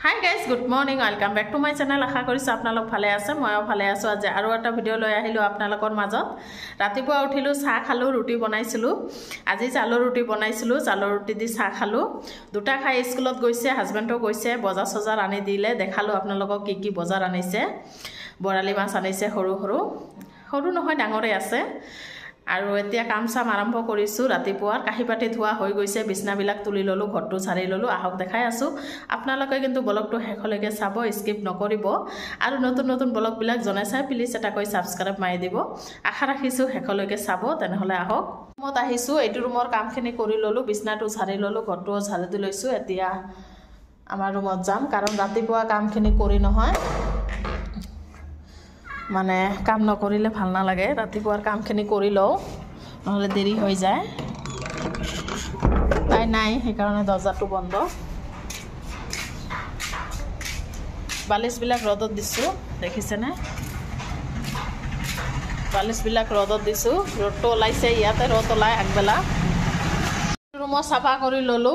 Hi guys, good morning. Welcome back to my channel. আশা কৰিছো আপোনালোক ভালে আছে ময়ো ভালে আছো আজি আৰু এটা ভিডিও লৈ আহিলো আপোনালোকৰ মাজত ৰাতিপুৱা উঠিলো চাহ খালো ৰুটি বনাইছিলো আজি চালৰ ৰুটি বনাইছিলো চালৰ ৰুটি দি চাহ খালো দুটা খাই স্কুলত গৈছে হাজবেণ্ডও গৈছে বজাৰ সজাৰ আনি দিলে দেখালো আপোনালোকক কি বজাৰ আনিছে বৰালি মাছ আনিছে সৰু নহয় ডাঙৰে আছে আৰু এতিয়া কাম সাম আৰম্ভ কৰিছো ৰাতিপুৱাৰ কাহিপাটি ধোৱা হৈ গৈছে বিছনাবিলাক তুলি ললো ঘৰটো ঝাৰি ললো আহক দেখাই আছো আপোনালোকে কিন্তু ব্লগটো হেখলৈকে চাব স্কিপ নকৰিব আৰু নতুন ব্লগবিলাক জনাই চাই প্লিজ এটা কৈ সাবস্ক্ৰাইব মাৰি দিব আশা ৰাখিছো হেখলৈকে চাব তেনেহলে আহক মত আহিছো এইটো ৰুমৰ কামখিনি কৰি ললো বিছনাটো ঝাৰি ললো ঘৰটো ঝাৰি দি লৈছো এতিয়া আমাৰ ৰুমত যাম কাৰণ ৰাতিপুৱা কামখিনি কৰি নহয় মানে কাম নকৰিলে ভাল নালাগে ৰাতিপুৱাৰ কামখিনি কৰি লও নহলে দেৰি হৈ যায় তাই নাই সেইকাৰণে দৰ্জাটো বন্ধ বালিশবিলাক ৰদত দিছো দেখিছেনে বালিশবিলাক ৰদত দিছো ৰদটো ওলাইছে ইয়াতে ৰদ ওলাই আগবেলা ৰুমত সাফা কৰি ললো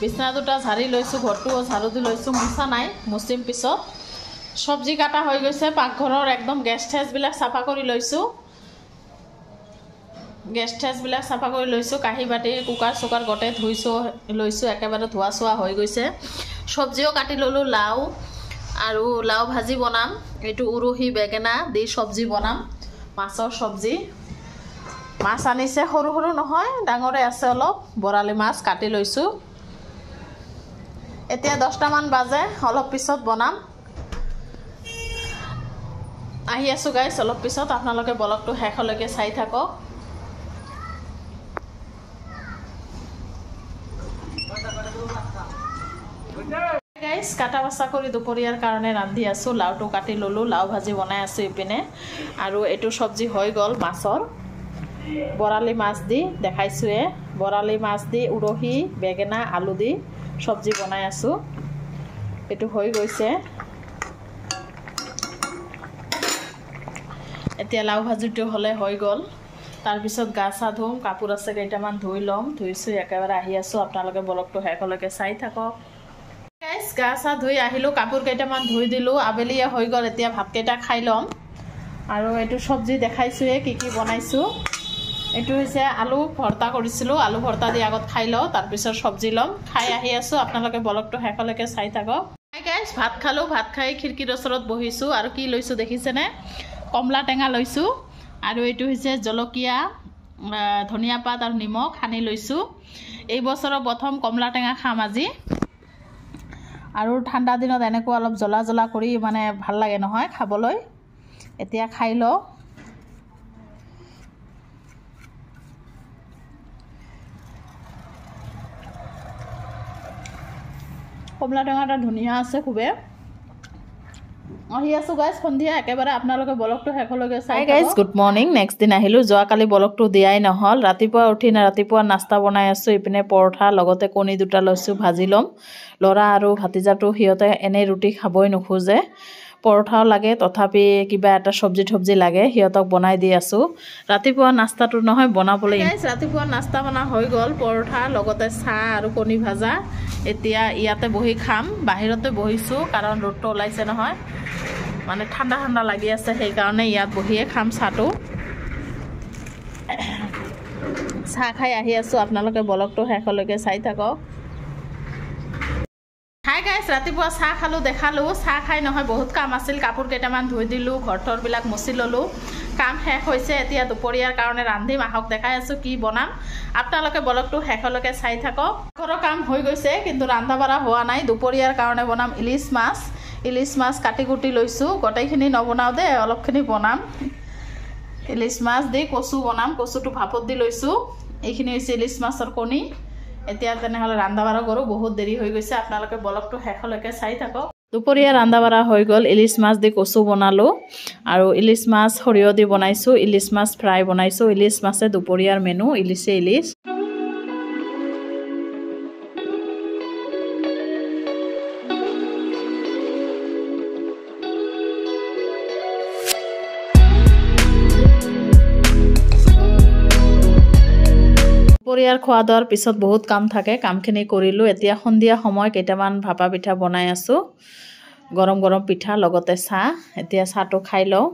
বিছনা দুটা ঝাৰি লৈছো ঘৰটো ঝাৰু দি লৈছো মুছা নাই মুছিম পিছত সবজি কাটা হৈ গৈছে পাকঘৰৰ একদম গ্যাস বিলাক সাফা কৰি লৈছো গ্যাস বিলাক সাফা কৰি লৈছো কাহি বাটি কুকাৰ সুকাৰ গটে ধুইছো লৈছো একেবাৰে ধোৱা সোৱা হৈ গৈছে সবজিও কাটি ললো লাউ আৰু লাউ ভাজি বনাম এটো উৰহি বেগেনা দি সবজি বনাম মাছৰ সবজি মাছ আনিছে সৰু নহয় ডাঙৰে আছে অলপ বৰালি মাছ কাটি লৈছো এতিয়া 10টা মান বাজে অলপ পিছত বনাম আহি আছো গাইস অলপ পিছত আপোনালোকে ব্লগটো হেখলৈকে চাই থাকক গাইস কাটা বাছা কৰি দুপৰীয়াৰ কাৰণে ৰান্ধি আছো লাউটো কাটি ললো লাউ ভাজি বনাই আছো ইপিনে আৰু এটো সবজি হৈ গল মাছৰ বৰালি মাছ দি দেখাইছোয়ে বৰালি মাছ দি উৰহি বেগেনা আলু দি সবজি বনাই আছো এটো হৈ গৈছে এতিয়া লাউ ভাজিটো হলে হৈ গল তাৰ পিছত গা সা ধুম কাপোৰ আছে কেইটামান ধুই লম ধুইছো একেবাৰে আহি আছো আপোনালোকে ব্লগটো হেখলৈকে চাই থাকক গাইস গা সা ধুই আহিলো কাপোৰ কেইটামান ধুই দিলো আবেলিয়ে হৈ গল এতিয়া ভাত কেইটা খাই লম আৰু এটো সবজি দেখাইছোয়ে কি বনাইছো এটো হৈছে আলু ভৰ্তা কৰিছিলো আলু ভৰ্তা দি আগত খাই লও তাৰ পিছত সবজি লম খাই আহি আছো আপোনালোকে ব্লগটো হেখলৈকে চাই থাকক হাই গাইস ভাত খালো ভাত খাই খিৰকিৰ ওচৰত বহিছো আৰু কি লৈছো দেখিছেনে কমলা টেঙা লৈছো আৰু এটো হৈছে জলকীয়া ধনিয়া পাত আৰু নিমখ খানি লৈছো এই বছৰৰ প্ৰথম কমলা টেঙা খাম আজি আৰু ঠাণ্ডা দিনত এনেকুৱা অলপ জ্বলা কৰি মানে ভাল লাগে নহয় খাবলৈ এতিয়া খাই ল কমলা টেঙাটা ধুনিয়া আছে খুবে আহি আছো গাইস সন্ধিয়া একেবাৰে আপোনালোকে ব্লগটো হেখলৈকে চাই গাইস গুড মৰ্নিং নেক্সট দিন আহিলো যোৱা কালি ব্লগটো দিয়াই নহল ৰাতিপুৱা উঠি ৰাতিপুৱা নাস্তা বনাই আছো ইপিনে পৰঠা লগতে কণী দুটা লৈছো ভাজি লম লৰা আৰু ভাতিজাটো হিয়তে এনে ৰুটি খাবই নখোজে পৰঠাও লাগে তথাপি কিবা এটা সবজি লাগে হিয়তক বনাই দি আছো ৰাতিপুৱা নাস্তাটো নহয় বনাবলৈ গাইস ৰাতিপুৱা নাস্তা বনা হৈ গল পৰঠা লগতে চাহ আৰু কণী ভাজা এতিয়া ইয়াতে বহি খাম বাহিৰতে বহিছো কাৰণ ৰ'দটো ওলাইছে নহয় মানে ঠাণ্ডা লাগি আছে সেই কাৰণে ইয়াত বহিয়ে খাম চাহটো চাহ খাই আহি আছো আপোনালোকে ব্লগটো হেখলৈকে চাই থাকক হাই গাইস ৰাতিপুৱা চাহ খালো দেখালো চাহ খাই নহয় বহুত কাম আছিল কাপোৰ কেইটামান ধুই দিলো ঘৰবিলাক মুছি ললো কাম শেষ হৈছে এতিয়া দুপৰীয়াৰ কাৰণে ৰান্ধিম আহক দেখাই আছো কি বনাম আপোনালোকে ব্লগটো হেখলৈকে চাই থাকক ঘৰৰ কাম হৈ গৈছে কিন্তু ৰান্ধা বাঢ়া হোৱা নাই দুপৰীয়াৰ কাৰণে বনাম ইলিশ মাছ কাটি কুটি লৈছো গটেইখিনি নবনাও দে অলপখিনি বনাম ইলিশ মাছ দি কচু বনাম কচুটো ভাপত দি লৈছো এইখিনি হৈছে ইলিশ মাছৰ কণী এতিয়া তেনেহলে ৰান্ধা বাঢ়া কৰো বহুত দেৰি হৈ গৈছে আপোনালোকে ব্লগটো হেখলৈকে চাই থাকক দুপৰীয়া ৰান্ধা বাঢ়া হৈ গল ইলিশ মাছ দি কচু বনালো আৰু ইলিশ মাছ সৰিয়হ দি বনাইছো ইলিশ মাছ ফ্ৰাই বনাইছো ইলিশ মাছে দুপৰীয়াৰ মেনু ইলিশ দুপৰীয়াৰ খোৱা দোৱাৰ পিছত বহুত কাম থাকে, কামখিনি কৰিলোঁ। এতিয়া সন্ধিয়া সময় কেইটামান ভাপা পিঠা বনাই আছোঁ, গৰম গৰম পিঠা লগতে চাহ। এতিয়া চাহটো খাই লওঁ।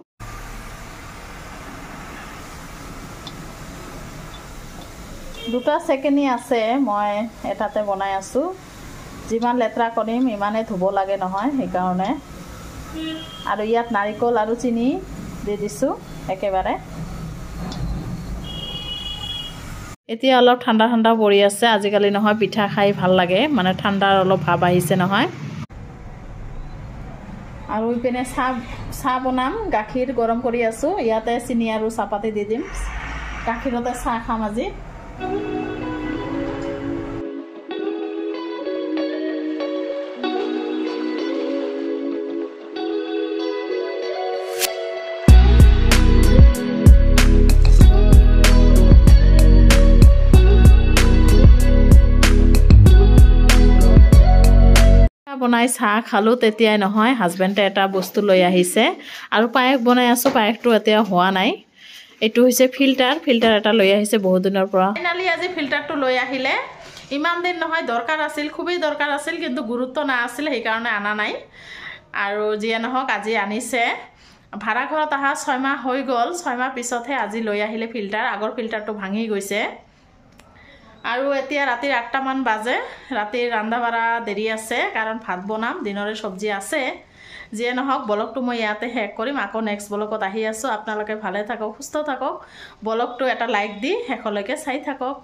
দুটা চেকেনি আছে, মই এটাতে বনাই আছোঁ। যিমান লেতেৰা কৰিম ইমানে ধুব লাগে নহয়, সেইকাৰণে। আৰু ইয়াত নাৰিকল আৰু চেনি দি দিছোঁ একেবাৰে। এতিয়া অলপ ঠাণ্ডা ঠাণ্ডা পৰি আছে, আজিকালি নহয় পিঠা খাই ভাল লাগে, মানে ঠাণ্ডাৰ অলপ ভাৱ আহিছে নহয়। আৰু ইপিনে চাহ বনাম, গাখীৰ গৰম কৰি আছোঁ। ইয়াতে চেনি আৰু চাহপাতি দি দিম, গাখীৰতে চাহ খাম আজি। বনাই চাহ খালোঁ, তেতিয়াই নহয় হাজবেণ্ডে এটা বস্তু লৈ আহিছে আৰু পায়স বনাই আছোঁ। পায়সটো এতিয়া হোৱা নাই। এইটো হৈছে ফিল্টাৰ এটা লৈ আহিছে বহুত দিনৰ পৰা। ফাইনালি আজি ফিল্টাৰটো লৈ আহিলে। ইমান দিন নহয় দৰকাৰ আছিল, খুবেই দৰকাৰ আছিল, কিন্তু গুৰুত্ব নাছিল, সেইকাৰণে অনা নাই। আৰু যিয়ে নহওক আজি আনিছে। ভাড়া ঘৰত অহা 6 মাহ হৈ গ'ল, 6 মাহ পিছতহে আজি লৈ আহিলে ফিল্টাৰ। আগৰ ফিল্টাৰটো ভাঙি গৈছে। আৰু এতিয়া ৰাতিৰ 8টামান বাজে। ৰাতিৰ ৰন্ধা বঢ়া দেৰি আছে, কাৰণ ভাত বনাম, দিনৰে চব্জি আছে। যিয়ে নহওক ব্লগটো মই ইয়াতে শেষ কৰিম। আকৌ নেক্সট ব্লগত আহি আছোঁ। আপোনালোকে ভালে থাকক, সুস্থ থাকক। ব্লগটো এটা লাইক দি শেষলৈকে চাই থাকক।